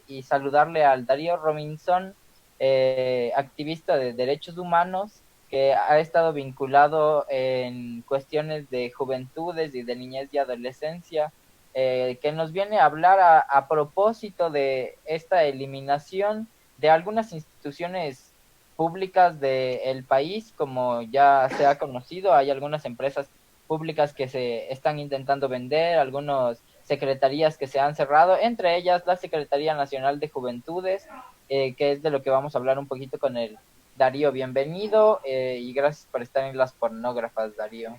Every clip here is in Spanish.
y saludarle al Darío Robinson, activista de derechos humanos, que ha estado vinculado en cuestiones de juventudes y de niñez y adolescencia, que nos viene a hablar a propósito de esta eliminación de algunas instituciones públicas del país. Como ya se ha conocido, hay algunas empresas públicas que se están intentando vender, algunas secretarías que se han cerrado, entre ellas la Secretaría Nacional de Juventudes, que es de lo que vamos a hablar un poquito con el Darío. Bienvenido, y gracias por estar en Las Pornógrafas, Darío.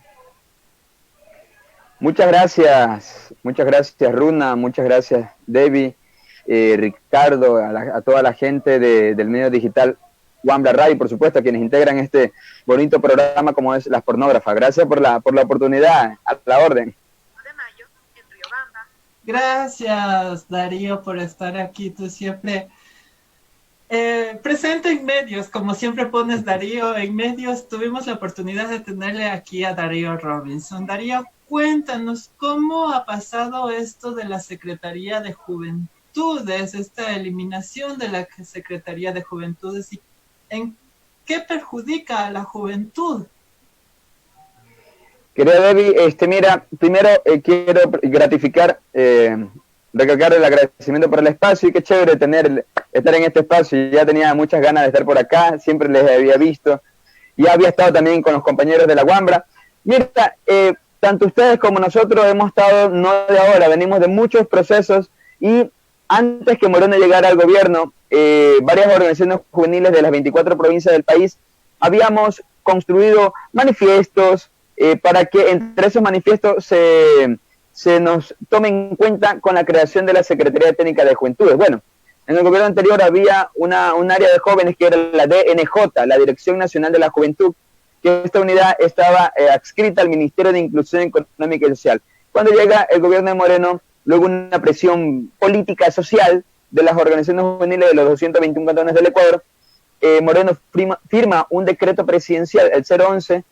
Muchas gracias Runa, muchas gracias Debbie, Ricardo, a toda la gente del medio digital Wambra Radio, y por supuesto a quienes integran este bonito programa como es Las Pornógrafas. Gracias por la oportunidad, a la orden. Gracias Darío por estar aquí, tú siempre presente en medios, como siempre pones Darío en medios. Tuvimos la oportunidad de tenerle aquí a Darío Robinson. Darío, cuéntanos cómo ha pasado esto de la Secretaría de Juventudes, esta eliminación de la Secretaría de Juventudes, y en qué perjudica a la juventud. Querida Debbie, mira, primero quiero gratificar, recalcar el agradecimiento por el espacio, y qué chévere estar en este espacio. Ya tenía muchas ganas de estar por acá, siempre les había visto, y había estado también con los compañeros de la Wambra. Mira, tanto ustedes como nosotros hemos estado, no de ahora, venimos de muchos procesos, y antes que Moreno llegara al gobierno, varias organizaciones juveniles de las 24 provincias del país habíamos construido manifiestos, para que entre esos manifiestos se nos tome en cuenta con la creación de la Secretaría Técnica de Juventudes. Bueno, en el gobierno anterior había un área de jóvenes que era la DNJ, la Dirección Nacional de la Juventud, que esta unidad estaba adscrita al Ministerio de Inclusión Económica y Social. Cuando llega el gobierno de Moreno, luego una presión política social de las organizaciones juveniles de los 221 cantones del Ecuador, Moreno firma un decreto presidencial, el 011,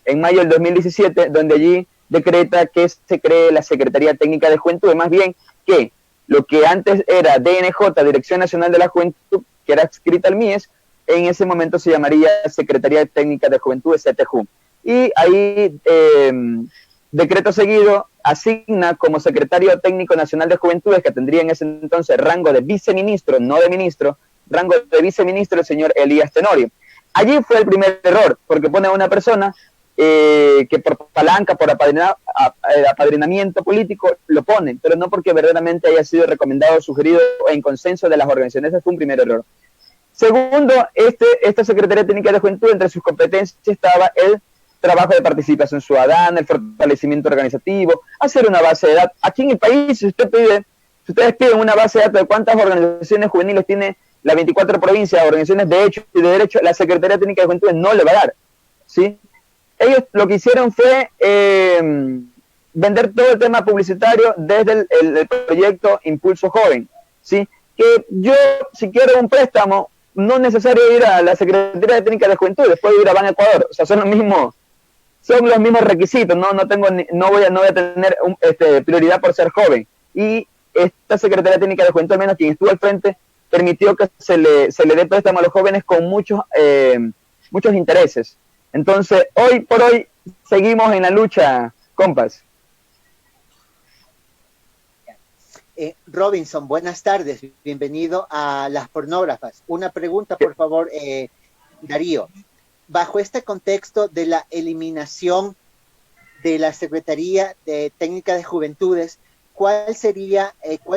en mayo del 2017, donde allí decreta que se cree la Secretaría Técnica de Juventud, más bien que lo que antes era DNJ, Dirección Nacional de la Juventud, que era adscrita al MIES, en ese momento se llamaría Secretaría Técnica de Juventud, STJU. Y ahí, decreto seguido, asigna como Secretario Técnico Nacional de Juventudes, que tendría en ese entonces rango de viceministro, no de ministro, rango de viceministro, el señor Elías Tenorio. Allí fue el primer error, porque pone a una persona que por palanca, por apadrinamiento político lo ponen, pero no porque verdaderamente haya sido recomendado, sugerido en consenso de las organizaciones. Ese fue un primer error. Segundo, esta Secretaría Técnica de Juventud, entre sus competencias estaba el trabajo de participación ciudadana, el fortalecimiento organizativo, hacer una base de datos. Aquí en el país, si ustedes piden una base de datos de cuántas organizaciones juveniles tiene las 24 provincias, organizaciones de hecho y de derecho, la Secretaría Técnica de Juventud no le va a dar, ¿sí? Ellos lo que hicieron fue vender todo el tema publicitario desde el proyecto Impulso Joven, ¿sí? Que yo, si quiero un préstamo, no es necesario ir a la Secretaría Técnica de Juventud, después ir a Ban Ecuador. O sea, son los mismos requisitos. No voy a tener prioridad por ser joven. Y esta Secretaría Técnica de Juventud, al menos quien estuvo al frente, permitió que se le dé préstamo a los jóvenes con muchos intereses. Entonces, hoy por hoy, seguimos en la lucha, compas. Robinson, buenas tardes, bienvenido a Las Pornógrafas. Una pregunta, por favor, Darío. Bajo este contexto de la eliminación de la Secretaría de Técnica de Juventudes, ¿cuál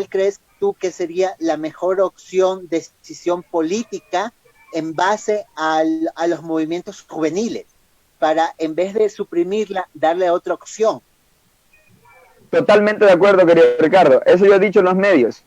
crees tú que sería la mejor opción de decisión política en base a los movimientos juveniles, para, en vez de suprimirla, darle otra opción? Totalmente de acuerdo, querido Ricardo. Eso yo he dicho en los medios,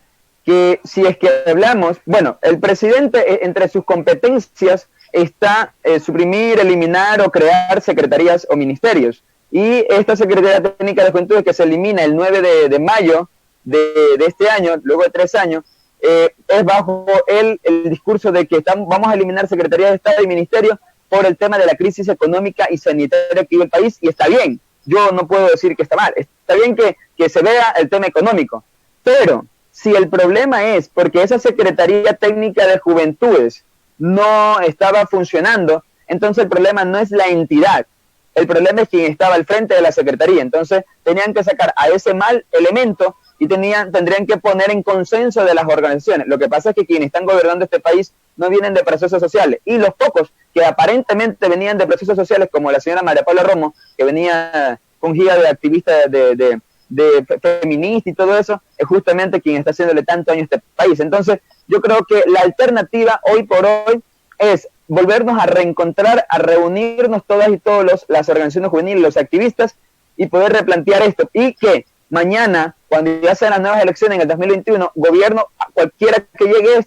que si es que hablamos, bueno, el presidente entre sus competencias está suprimir, eliminar o crear secretarías o ministerios. Y esta Secretaría Técnica de Juventud, que se elimina el 9 de mayo de este año, luego de 3 años, es bajo el discurso de que vamos a eliminar Secretaría de Estado y Ministerio por el tema de la crisis económica y sanitaria que vive el país, y está bien. Yo no puedo decir que está mal. Está bien que se vea el tema económico, pero si el problema es porque esa Secretaría Técnica de Juventudes no estaba funcionando, entonces el problema no es la entidad, el problema es quien estaba al frente de la Secretaría. Entonces tenían que sacar a ese mal elemento y tendrían que poner en consenso de las organizaciones. Lo que pasa es que quienes están gobernando este país no vienen de procesos sociales, y los pocos que aparentemente venían de procesos sociales, como la señora María Paula Romo, que venía fungida de activista de feminista y todo eso, es justamente quien está haciéndole tanto daño a este país. Entonces yo creo que la alternativa hoy por hoy es volvernos a reencontrar, a reunirnos todas y todos las organizaciones juveniles, los activistas, y poder replantear esto, y que mañana, cuando ya sean las nuevas elecciones en el 2021, gobierno, cualquiera que llegue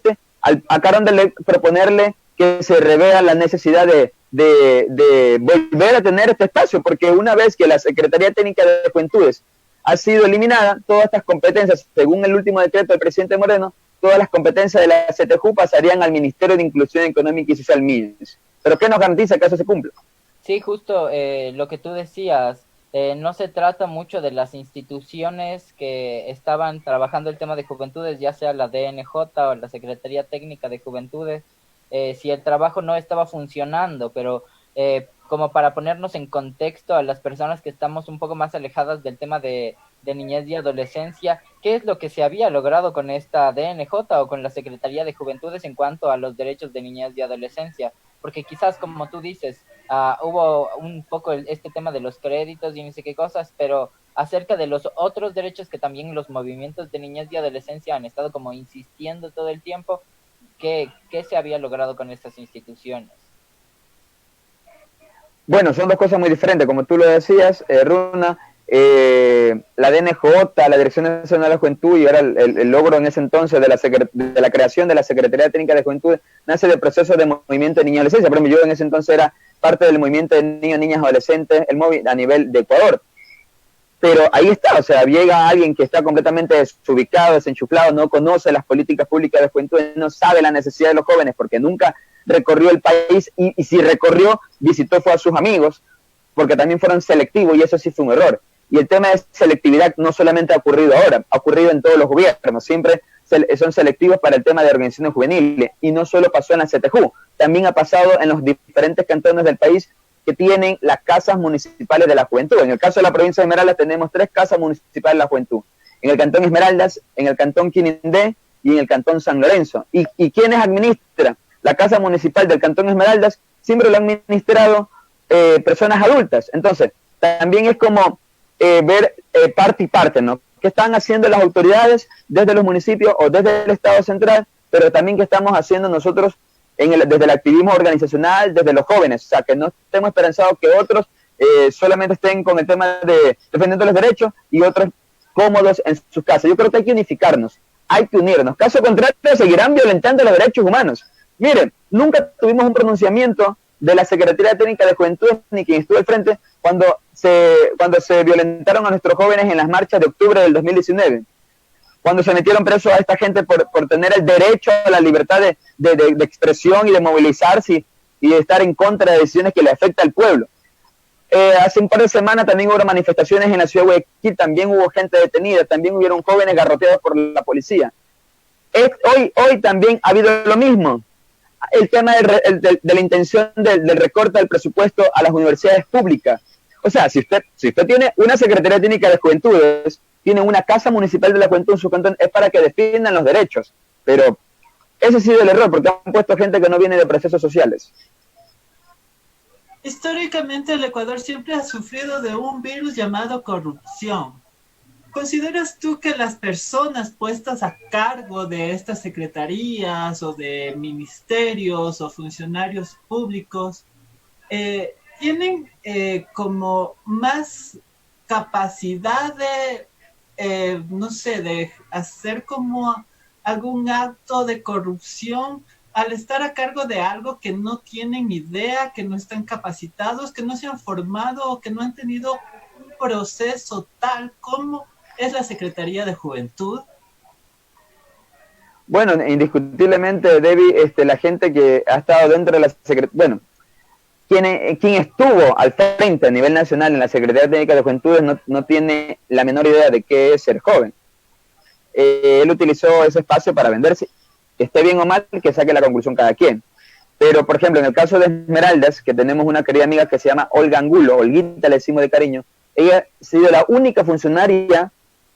a Carondelet, proponerle que se revea la necesidad de volver a tener este espacio, porque una vez que la Secretaría Técnica de Juventudes ha sido eliminada, todas estas competencias, según el último decreto del presidente Moreno, todas las competencias de la CTJ pasarían al Ministerio de Inclusión Económica y Social, MINS. ¿Pero qué nos garantiza que eso se cumpla? Sí, justo lo que tú decías, no se trata mucho de las instituciones que estaban trabajando el tema de juventudes, ya sea la DNJ o la Secretaría Técnica de Juventudes, si el trabajo no estaba funcionando, pero como para ponernos en contexto a las personas que estamos un poco más alejadas del tema de niñez y adolescencia, ¿qué es lo que se había logrado con esta DNJ o con la Secretaría de Juventudes en cuanto a los derechos de niñez y adolescencia? Porque quizás, como tú dices, hubo un poco este tema de los créditos y no sé qué cosas, pero acerca de los otros derechos que también los movimientos de niñez y adolescencia han estado como insistiendo todo el tiempo, ¿qué se había logrado con estas instituciones? Bueno, son dos cosas muy diferentes, como tú lo decías, Runa. La DNJ, la Dirección Nacional de la Juventud, y ahora el logro en ese entonces de la creación de la Secretaría Técnica de Juventud nace del proceso de movimiento de niños y adolescencia. Por ejemplo, yo en ese entonces era parte del movimiento de niños, niñas, adolescentes, el móvil a nivel de Ecuador. Pero ahí está, o sea, llega alguien que está completamente desubicado, desenchuflado, no conoce las políticas públicas de juventud, no sabe la necesidad de los jóvenes porque nunca recorrió el país, y si recorrió, visitó, fue a sus amigos, porque también fueron selectivos, y eso sí fue un error. Y el tema de selectividad no solamente ha ocurrido ahora, ha ocurrido en todos los gobiernos, siempre son selectivos para el tema de organizaciones juveniles, y no solo pasó en la CTJ, también ha pasado en los diferentes cantones del país que tienen las casas municipales de la juventud. En el caso de la provincia de Esmeraldas tenemos 3 casas municipales de la juventud, en el cantón Esmeraldas, en el cantón Quinindé y en el cantón San Lorenzo. ¿Y quiénes administran la casa municipal del cantón Esmeraldas? Siempre lo han administrado personas adultas. Entonces, también es como ver parte y parte, ¿no? ¿Qué están haciendo las autoridades desde los municipios o desde el Estado central? Pero también qué estamos haciendo nosotros desde el activismo organizacional, desde los jóvenes. O sea, que no estemos esperanzados que otros solamente estén con el tema de defendiendo los derechos y otros cómodos en sus casas. Yo creo que hay que unificarnos, hay que unirnos. Caso contrario, seguirán violentando los derechos humanos. Miren, nunca tuvimos un pronunciamiento de la Secretaría Técnica de Juventud ni quien estuvo al frente cuando se violentaron a nuestros jóvenes en las marchas de octubre del 2019, cuando se metieron presos a esta gente por tener el derecho a la libertad de expresión y de movilizarse y de estar en contra de decisiones que le afectan al pueblo. Hace un par de semanas también hubo manifestaciones en la ciudad de Guayaquil, también hubo gente detenida, también hubieron jóvenes garroteados por la policía. Hoy también ha habido lo mismo. El tema de la intención del recorte del presupuesto a las universidades públicas. O sea, si usted tiene una Secretaría Técnica de Juventudes, tiene una Casa Municipal de la Juventud en su cantón, es para que defiendan los derechos. Pero ese ha sido el error, porque han puesto gente que no viene de procesos sociales. Históricamente el Ecuador siempre ha sufrido de un virus llamado corrupción. ¿Consideras tú que las personas puestas a cargo de estas secretarías o de ministerios o funcionarios públicos tienen como más capacidad de, no sé, de hacer como algún acto de corrupción al estar a cargo de algo que no tienen idea, que no están capacitados, que no se han formado o que no han tenido un proceso tal como es la Secretaría de Juventud? Bueno, indiscutiblemente, Debbie, la gente que ha estado dentro de la Secretaría, bueno, quien estuvo al frente a nivel nacional en la Secretaría Técnica de Juventudes no tiene la menor idea de qué es ser joven. él utilizó ese espacio para venderse. Esté bien o mal, que saque la conclusión cada quien. Pero, por ejemplo, en el caso de Esmeraldas, que tenemos una querida amiga que se llama Olga Angulo, Olguita le decimos de cariño, ella ha sido la única funcionaria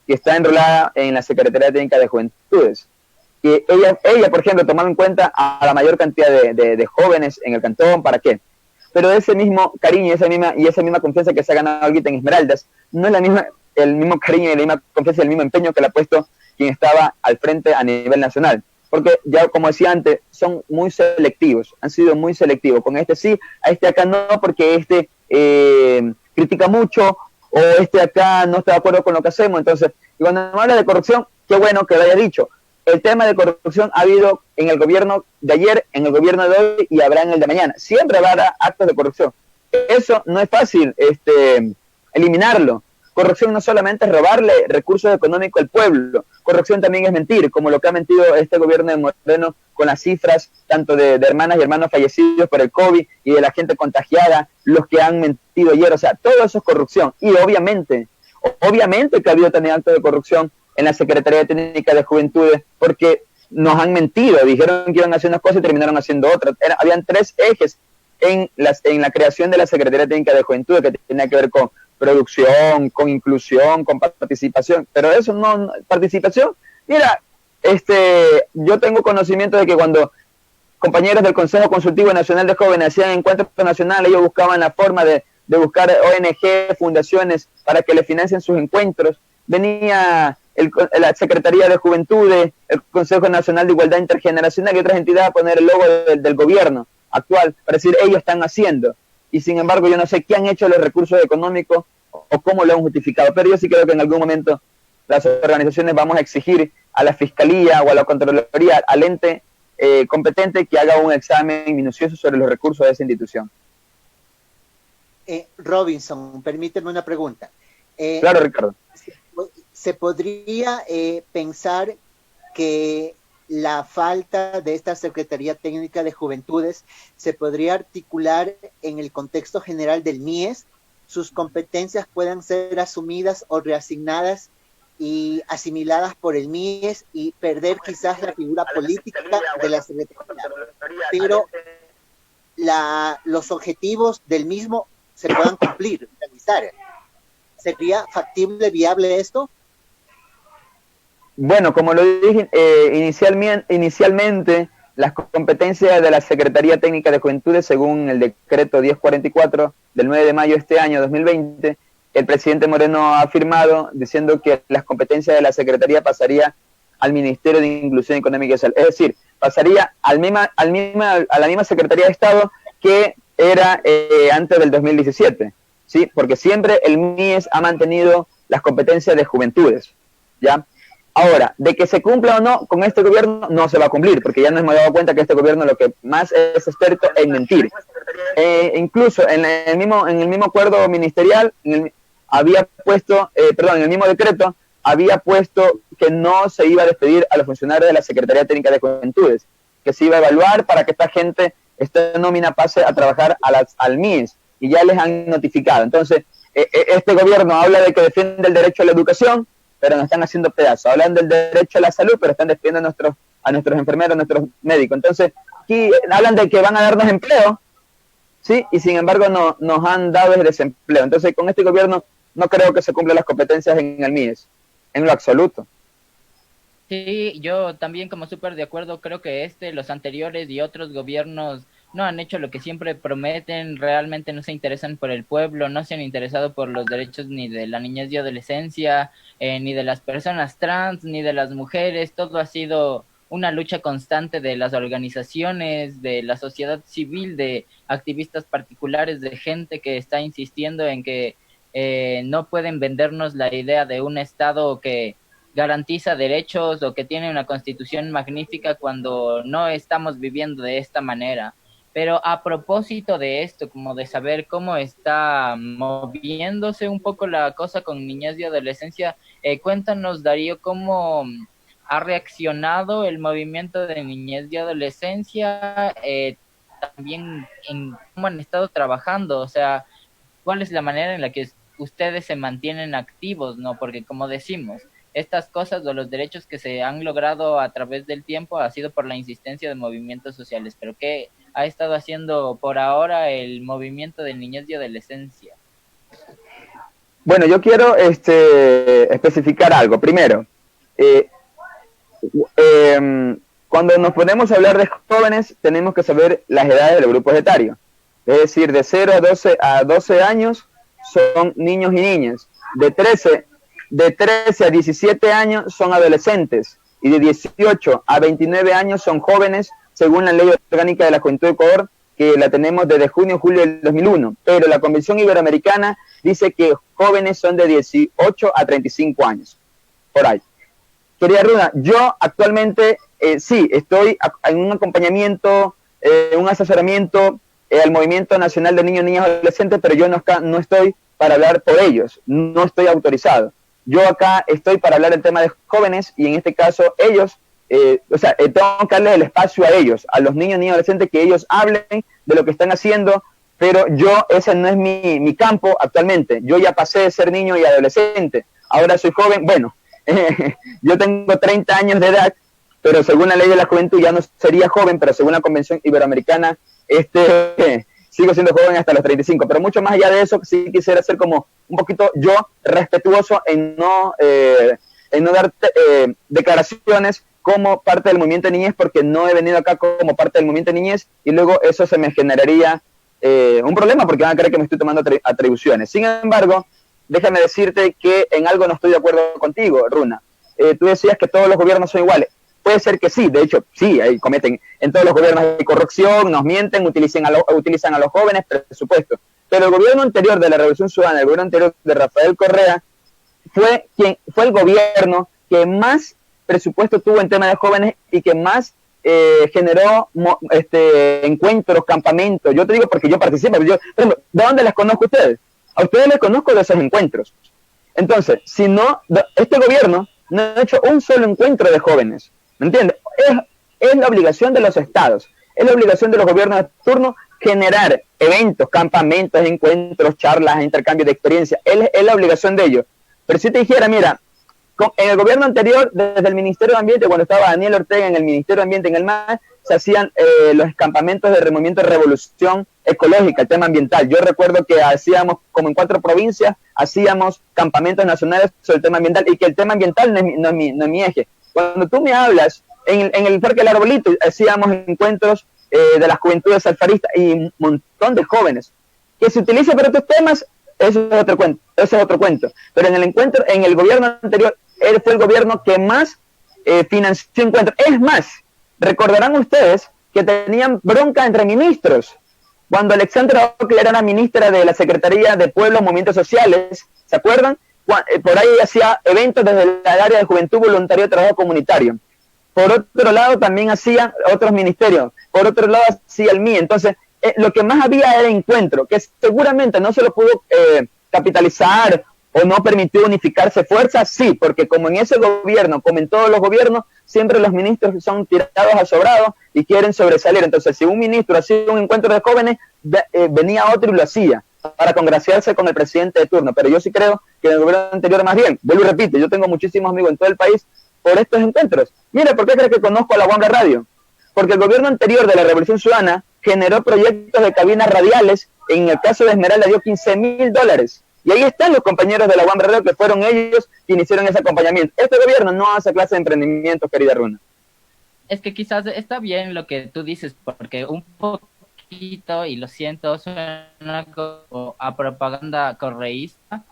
que está enrolada en la Secretaría Técnica de Juventudes. Y ella, por ejemplo, tomando en cuenta a la mayor cantidad de jóvenes en el cantón, ¿para qué? Pero ese mismo cariño y esa misma confianza que se ha ganado Olguita en Esmeraldas, no es el mismo cariño y la misma confianza y el mismo empeño que le ha puesto quien estaba al frente a nivel nacional. Porque ya, como decía antes, son muy selectivos, han sido muy selectivos. Con este sí, a este acá no, porque este critica mucho, o este acá no está de acuerdo con lo que hacemos. Entonces, cuando me habla de corrupción, qué bueno que lo haya dicho. El tema de corrupción ha habido en el gobierno de ayer, en el gobierno de hoy y habrá en el de mañana. Siempre va a haber actos de corrupción. Eso no es fácil eliminarlo. Corrupción no solamente es robarle recursos económicos al pueblo, corrupción también es mentir, como lo que ha mentido este gobierno de Moreno con las cifras tanto de hermanas y hermanos fallecidos por el COVID y de la gente contagiada, los que han mentido ayer, o sea, todo eso es corrupción. Y obviamente que ha habido también actos de corrupción en la Secretaría Técnica de Juventudes, porque nos han mentido, dijeron que iban a hacer unas cosas y terminaron haciendo otras. Habían 3 ejes en la creación de la Secretaría Técnica de Juventudes que tenía que ver con producción, con inclusión, con participación, pero eso no, participación, mira, yo tengo conocimiento de que cuando compañeros del Consejo Consultivo Nacional de Jóvenes hacían encuentros nacionales, ellos buscaban la forma de buscar ONG, fundaciones, para que le financien sus encuentros, venía la Secretaría de Juventudes, el Consejo Nacional de Igualdad Intergeneracional y otras entidades a poner el logo del gobierno actual, para decir, ellos están haciendo. Y sin embargo yo no sé qué han hecho los recursos económicos o cómo lo han justificado, pero yo sí creo que en algún momento las organizaciones vamos a exigir a la Fiscalía o a la Contraloría, al ente competente, que haga un examen minucioso sobre los recursos de esa institución. Robinson, permíteme una pregunta. Claro, Ricardo. ¿Se podría pensar que la falta de esta Secretaría Técnica de Juventudes se podría articular en el contexto general del MIES? ¿Sus competencias puedan ser asumidas o reasignadas y asimiladas por el MIES y perder quizás la figura política de la Secretaría, pero los objetivos del mismo se puedan cumplir, realizar? ¿Sería factible, viable esto? Bueno, como lo dije inicialmente, las competencias de la Secretaría Técnica de Juventudes, según el decreto 1044 del 9 de mayo de este año 2020, el presidente Moreno ha afirmado diciendo que las competencias de la Secretaría pasaría al Ministerio de Inclusión Económica y Social. Es decir, pasaría a la misma Secretaría de Estado que era antes del 2017, ¿sí? Porque siempre el MIES ha mantenido las competencias de juventudes, ¿ya? Ahora, de que se cumpla o no con este gobierno, no se va a cumplir, porque ya nos hemos dado cuenta que este gobierno lo que más es experto en mentir. Incluso en el mismo acuerdo ministerial había puesto, en el mismo decreto, había puesto que no se iba a despedir a los funcionarios de la Secretaría Técnica de Juventudes, que se iba a evaluar para que esta nómina pase a trabajar al MIES, y ya les han notificado. Entonces, este gobierno habla de que defiende el derecho a la educación, pero nos están haciendo pedazos. Hablan del derecho a la salud, pero están despidiendo a nuestros enfermeros, a nuestros médicos. Entonces, aquí hablan de que van a darnos empleo, ¿sí? Y sin embargo nos han dado el desempleo. Entonces, con este gobierno no creo que se cumplan las competencias en el MIES, en lo absoluto. Sí, yo también como súper de acuerdo, creo que los anteriores y otros gobiernos no han hecho lo que siempre prometen, realmente no se interesan por el pueblo, no se han interesado por los derechos ni de la niñez y adolescencia, ni de las personas trans, ni de las mujeres. Todo ha sido una lucha constante de las organizaciones, de la sociedad civil, de activistas particulares, de gente que está insistiendo en que no pueden vendernos la idea de un Estado que garantiza derechos o que tiene una constitución magnífica cuando no estamos viviendo de esta manera. Pero a propósito de esto, como de saber cómo está moviéndose un poco la cosa con niñez y adolescencia, cuéntanos, Darío, cómo ha reaccionado el movimiento de niñez y adolescencia, también en cómo han estado trabajando, o sea, cuál es la manera en la que ustedes se mantienen activos, ¿no? Porque como decimos, estas cosas o los derechos que se han logrado a través del tiempo ha sido por la insistencia de movimientos sociales. Pero ¿qué ha estado haciendo por ahora el movimiento de niñez y adolescencia? Bueno, yo quiero especificar algo. Primero, cuando nos ponemos a hablar de jóvenes, tenemos que saber las edades de los grupos etarios. Es decir, de 0 a 12 años son niños y niñas. De 13 a 17 años son adolescentes. Y de 18 a 29 años son jóvenes, según la Ley Orgánica de la Juventud de Ecuador, que la tenemos desde junio-julio del 2001. Pero la Convención Iberoamericana dice que jóvenes son de 18 a 35 años. Por ahí. Querida Runa, yo actualmente sí, estoy en un acompañamiento, un asesoramiento al Movimiento Nacional de Niños, Niñas y Adolescentes, pero yo no estoy para hablar por ellos, no estoy autorizado. Yo acá estoy para hablar del tema de jóvenes y en este caso ellos, tengo que darles el espacio a ellos, a los niños, niñas y adolescentes, que ellos hablen de lo que están haciendo, pero ese no es mi campo actualmente. Yo ya pasé de ser niño y adolescente, ahora soy joven. Bueno, yo tengo 30 años de edad, pero según la ley de la juventud ya no sería joven, pero según la Convención Iberoamericana, sigo siendo joven hasta los 35. Pero mucho más allá de eso, sí quisiera ser como un poquito yo respetuoso en no dar declaraciones como parte del movimiento de niñez, porque no he venido acá como parte del movimiento de niñez y luego eso se me generaría un problema, porque van a creer que me estoy tomando atribuciones. Sin embargo, déjame decirte que en algo no estoy de acuerdo contigo, Runa. Tú decías que todos los gobiernos son iguales. Puede ser que sí, de hecho, sí, ahí cometen, en todos los gobiernos hay corrupción, nos mienten, utilizan a los jóvenes, presupuesto. Pero el gobierno anterior de la Revolución Ciudadana, el gobierno anterior de Rafael Correa, fue el gobierno que más presupuesto tuvo en tema de jóvenes y que más generó encuentros, campamentos. Yo te digo porque yo participo. ¿De dónde les conozco a ustedes? A ustedes les conozco de esos encuentros. Entonces, si no, este gobierno no ha hecho un solo encuentro de jóvenes. ¿Me entiendes? Es la obligación de los estados, es la obligación de los gobiernos de turno generar eventos, campamentos, encuentros, charlas, intercambios de experiencia. Es la obligación de ellos. Pero si te dijera, mira, en el gobierno anterior, desde el Ministerio de Ambiente, cuando estaba Daniel Ortega en el Ministerio de Ambiente, en el MAS, se hacían los campamentos de movimiento de revolución ecológica, el tema ambiental. Yo recuerdo que hacíamos, como en 4 provincias, hacíamos campamentos nacionales sobre el tema ambiental, y que el tema ambiental no es mi eje. Cuando tú me hablas, en el Parque del Arbolito hacíamos encuentros de las juventudes alfaristas y un montón de jóvenes. Que se utiliza para otros temas, eso es otro cuento. Pero en el gobierno anterior, él fue el gobierno que más financió encuentros. Es más, recordarán ustedes que tenían bronca entre ministros. Cuando Alexandra Ocler era ministra de la Secretaría de Pueblos, Movimientos Sociales, ¿se acuerdan? Por ahí hacía eventos desde el área de Juventud, Voluntariado y Trabajo Comunitario. Por otro lado, también hacía otros ministerios. Por otro lado, hacía el MIE. Entonces, lo que más había era encuentro, que seguramente no se lo pudo capitalizar o no permitió unificarse fuerzas, sí, porque como en ese gobierno, como en todos los gobiernos, siempre los ministros son tirados a sobrados y quieren sobresalir. Entonces, si un ministro hacía un encuentro de jóvenes, venía otro y lo hacía para congraciarse con el presidente de turno. Pero yo sí creo que en el gobierno anterior, más bien, vuelvo y repito, yo tengo muchísimos amigos en todo el país por estos encuentros. Mira, ¿por qué crees que conozco a la Wambra Radio? Porque el gobierno anterior de la Revolución Ciudadana generó proyectos de cabinas radiales. En el caso de Esmeralda dio $15,000. Y ahí están los compañeros de la Wambra Radio, que fueron ellos quienes hicieron ese acompañamiento. Este gobierno no hace clase de emprendimiento, querida Runa. Es que quizás está bien lo que tú dices, porque un poquito, y lo siento, suena como a propaganda correísta,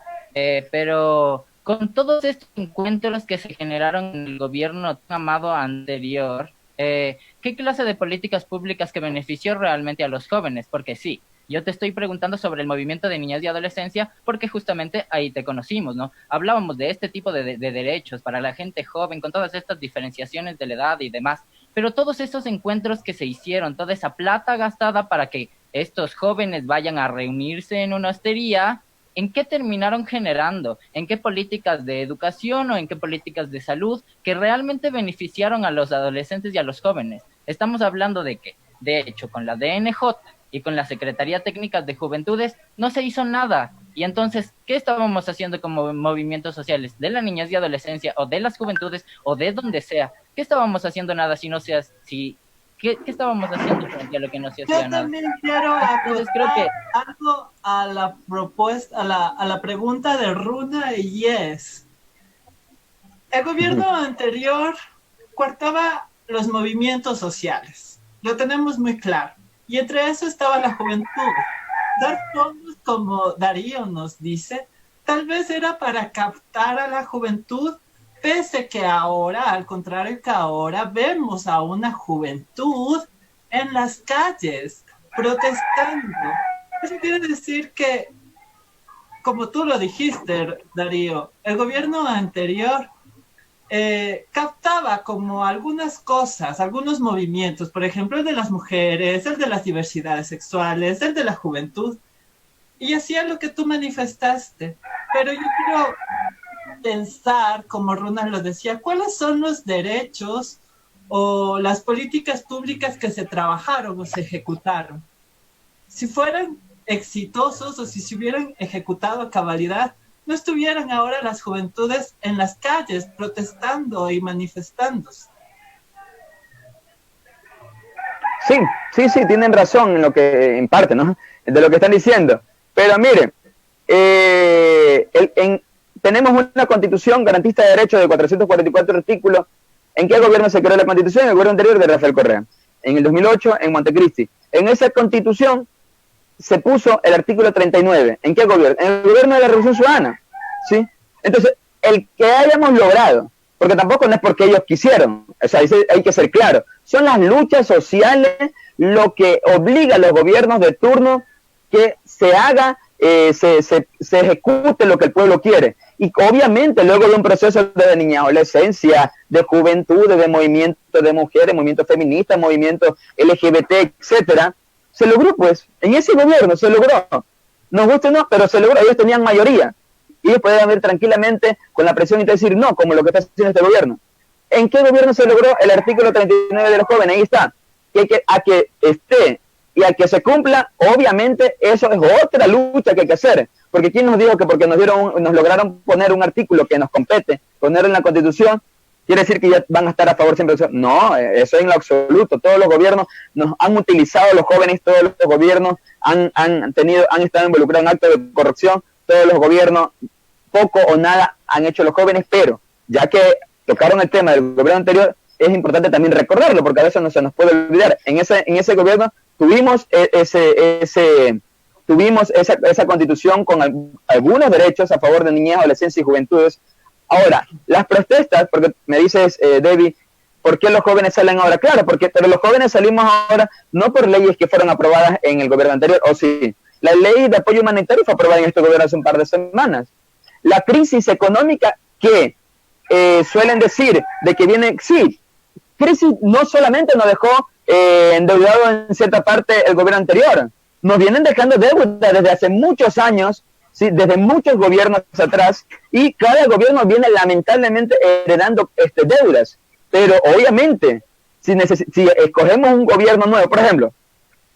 pero con todos estos encuentros que se generaron en el gobierno tan amado anterior, ¿qué clase de políticas públicas que benefició realmente a los jóvenes? Porque sí, yo te estoy preguntando sobre el movimiento de niñez y adolescencia porque justamente ahí te conocimos, ¿no? Hablábamos de este tipo de derechos para la gente joven, con todas estas diferenciaciones de la edad y demás, pero todos esos encuentros que se hicieron, toda esa plata gastada para que estos jóvenes vayan a reunirse en una hostería, ¿en qué terminaron generando? ¿En qué políticas de educación o en qué políticas de salud que realmente beneficiaron a los adolescentes y a los jóvenes? Estamos hablando de que, de hecho, con la DNJ, y con la Secretaría Técnica de Juventudes no se hizo nada. Y entonces, ¿qué estábamos haciendo como movimientos sociales de la niñez y adolescencia o de las juventudes o de donde sea? ¿Qué estábamos haciendo nada si no seas, si, qué estábamos haciendo frente a lo que no se hacía Yo nada? también quiero Entonces creo que acotar algo a la propuesta, a la pregunta de Runa y es, el gobierno anterior coartaba los movimientos sociales, lo tenemos muy claro, y entre eso estaba la juventud. Dar fondos, como Darío nos dice, tal vez era para captar a la juventud, pese que ahora, al contrario que ahora, vemos a una juventud en las calles protestando. Eso quiere decir que, como tú lo dijiste, Darío, el gobierno anterior captaba como algunas cosas, algunos movimientos, por ejemplo, el de las mujeres, el de las diversidades sexuales, el de la juventud, y hacía lo que tú manifestaste. Pero yo quiero pensar, como Ronald lo decía, cuáles son los derechos o las políticas públicas que se trabajaron o se ejecutaron. Si fueran exitosos o si se hubieran ejecutado a cabalidad, no estuvieran ahora las juventudes en las calles protestando y manifestándose. Sí, tienen razón en lo que, en parte, ¿no? De lo que están diciendo. Pero miren, tenemos una constitución garantista de derechos de 444 artículos. ¿En qué gobierno se creó la constitución? En el gobierno anterior de Rafael Correa. En el 2008, en Montecristi. En esa constitución se puso el artículo 39. ¿En qué gobierno? En el gobierno de la Revolución Ciudadana, ¿sí? Entonces, el que hayamos logrado, porque tampoco no es porque ellos quisieron, o sea, hay que ser claro, son las luchas sociales lo que obliga a los gobiernos de turno que se haga, se ejecute lo que el pueblo quiere. Y obviamente luego de un proceso de niñez, adolescencia, de juventud, de movimiento de mujeres, movimiento feminista, movimiento LGBT, etcétera, se logró, pues, en ese gobierno se logró. Nos gusta o no, pero se logró, ellos tenían mayoría. Y ellos podían ver tranquilamente con la presión y decir no, como lo que está haciendo este gobierno. ¿En qué gobierno se logró el artículo 39 de los jóvenes? Ahí está. A que esté y a que se cumpla, obviamente eso es otra lucha que hay que hacer. Porque ¿quién nos dijo que porque nos lograron poner un artículo que nos compete, ponerlo en la Constitución, quiere decir que ya van a estar a favor siempre? No, eso es en lo absoluto. Todos los gobiernos nos han utilizado, los jóvenes, todos los gobiernos han estado involucrados en actos de corrupción, todos los gobiernos, poco o nada han hecho los jóvenes, pero ya que tocaron el tema del gobierno anterior, es importante también recordarlo, porque a veces no se nos puede olvidar. En ese gobierno tuvimos esa constitución con algunos derechos a favor de niñez, adolescencia y juventudes. Ahora, las protestas, porque me dices, Debbie, ¿por qué los jóvenes salen ahora? Claro, pero los jóvenes salimos ahora no por leyes que fueron aprobadas en el gobierno anterior, o sí. La ley de apoyo humanitario fue aprobada en este gobierno hace un par de semanas. La crisis económica que suelen decir de que viene, sí, crisis no solamente nos dejó endeudado en cierta parte el gobierno anterior, nos vienen dejando deuda desde hace muchos años, ¿sí? Desde muchos gobiernos atrás, y cada gobierno viene lamentablemente heredando deudas. Pero obviamente, si escogemos un gobierno nuevo, por ejemplo,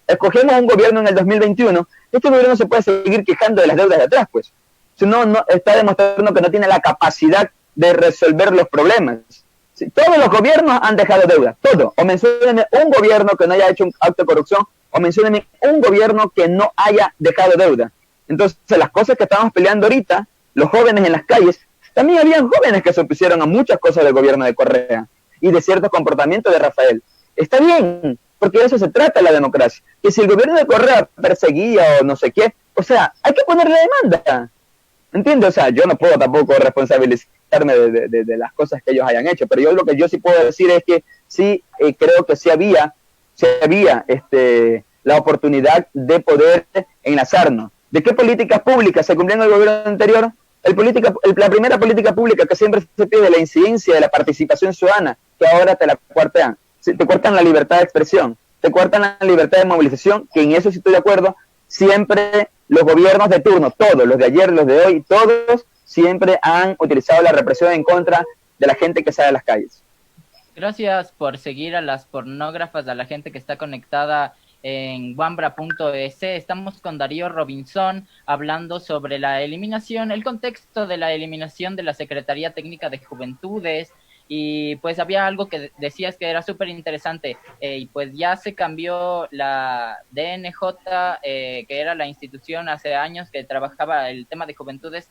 escogemos un gobierno en el 2021, este gobierno se puede seguir quejando de las deudas de atrás, pues. Si no está demostrando que no tiene la capacidad de resolver los problemas. Si todos los gobiernos han dejado deuda, todo. O menciónenme un gobierno que no haya hecho un acto de corrupción, o menciónenme un gobierno que no haya dejado deuda. Entonces, las cosas que estamos peleando ahorita, los jóvenes en las calles, también habían jóvenes que se opusieron a muchas cosas del gobierno de Correa y de ciertos comportamientos de Rafael. Está bien, porque de eso se trata la democracia. Que si el gobierno de Correa perseguía o no sé qué, o sea, hay que ponerle demanda. ¿Entiendes? O sea, yo no puedo tampoco responsabilizarme de las cosas que ellos hayan hecho, pero lo que yo sí puedo decir es que sí, creo que sí había la oportunidad de poder enlazarnos. ¿De qué políticas públicas se cumplían en el gobierno anterior? La primera política pública que siempre se pide, la incidencia de la participación ciudadana, que ahora te la cuartean. Te cortan la libertad de expresión, te cortan la libertad de movilización, que en eso sí estoy de acuerdo. Siempre los gobiernos de turno, todos, los de ayer, los de hoy, todos siempre han utilizado la represión en contra de la gente que sale a las calles. Gracias por seguir a las pornógrafas, a la gente que está conectada en wambra.es. Estamos con Darío Robinson hablando sobre la eliminación, el contexto de la eliminación de la Secretaría Técnica de Juventudes. Y pues había algo que decías que era súper interesante, y pues ya se cambió la DNJ, que era la institución hace años que trabajaba el tema de juventudes,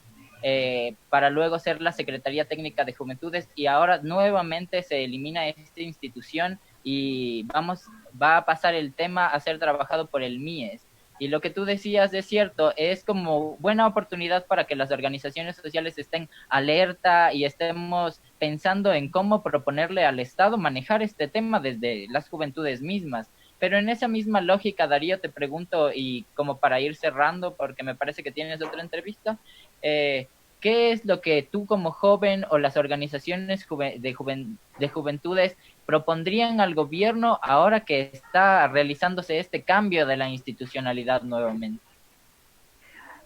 para luego ser la Secretaría Técnica de Juventudes, y ahora nuevamente se elimina esta institución y va a pasar el tema a ser trabajado por el MIES. Y lo que tú decías es cierto, es como buena oportunidad para que las organizaciones sociales estén alerta y estemos pensando en cómo proponerle al Estado manejar este tema desde las juventudes mismas. Pero en esa misma lógica, Darío, te pregunto, y como para ir cerrando, porque me parece que tienes otra entrevista, ¿qué es lo que tú como joven o las organizaciones de juventudes propondrían al gobierno ahora que está realizándose este cambio de la institucionalidad nuevamente?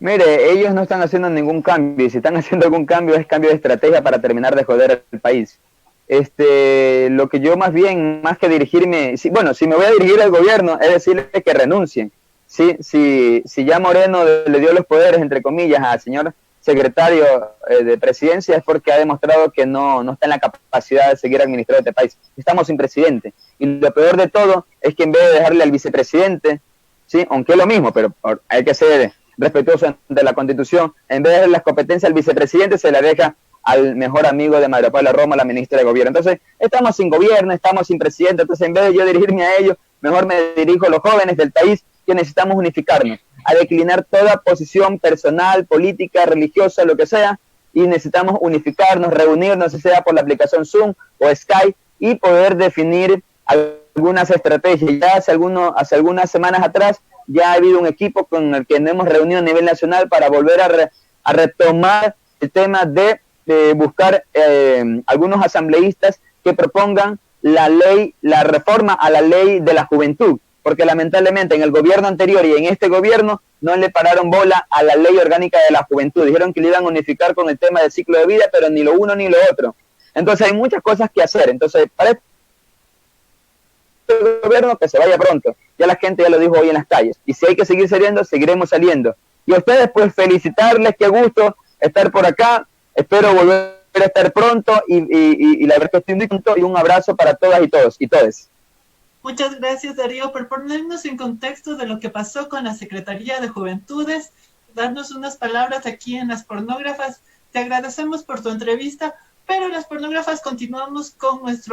Mire, ellos no están haciendo ningún cambio, y si están haciendo algún cambio es cambio de estrategia para terminar de joder el país. Lo que yo más bien, más que dirigirme, si me voy a dirigir al gobierno, es decirle que renuncien. ¿Sí? Si ya Moreno le dio los poderes, entre comillas, al señor secretario de presidencia, es porque ha demostrado que no está en la capacidad de seguir administrando este país. Estamos sin presidente. Y lo peor de todo es que en vez de dejarle al vicepresidente, ¿sí? Aunque es lo mismo, pero hay que ser respetuoso de la Constitución, en vez de darle las competencias al vicepresidente, se la deja al mejor amigo de María Paula Roma, la ministra de Gobierno. Entonces, estamos sin gobierno, estamos sin presidente. Entonces, en vez de yo dirigirme a ellos, mejor me dirijo a los jóvenes del país, que necesitamos unificarnos, a declinar toda posición personal, política, religiosa, lo que sea, y necesitamos unificarnos, reunirnos, sea por la aplicación Zoom o Skype, y poder definir algunas estrategias. Ya hace algunas semanas atrás ya ha habido un equipo con el que nos hemos reunido a nivel nacional para volver a retomar el tema de buscar algunos asambleístas que propongan la reforma a la ley de la juventud, porque lamentablemente en el gobierno anterior y en este gobierno no le pararon bola a la ley orgánica de la juventud. Dijeron que le iban a unificar con el tema del ciclo de vida, pero ni lo uno ni lo otro. Entonces hay muchas cosas que hacer. Entonces, para este gobierno, que se vaya pronto. Ya la gente ya lo dijo hoy en las calles. Y si hay que seguir saliendo, seguiremos saliendo. Y a ustedes, pues, felicitarles, qué gusto estar por acá. Espero volver a estar pronto y la verdad que estoy muy contento, y un abrazo para todas y todos y todes. Muchas gracias, Darío, por ponernos en contexto de lo que pasó con la Secretaría de Juventudes, darnos unas palabras aquí en Las Pornógrafas. Te agradecemos por tu entrevista, pero Las Pornógrafas continuamos con nuestro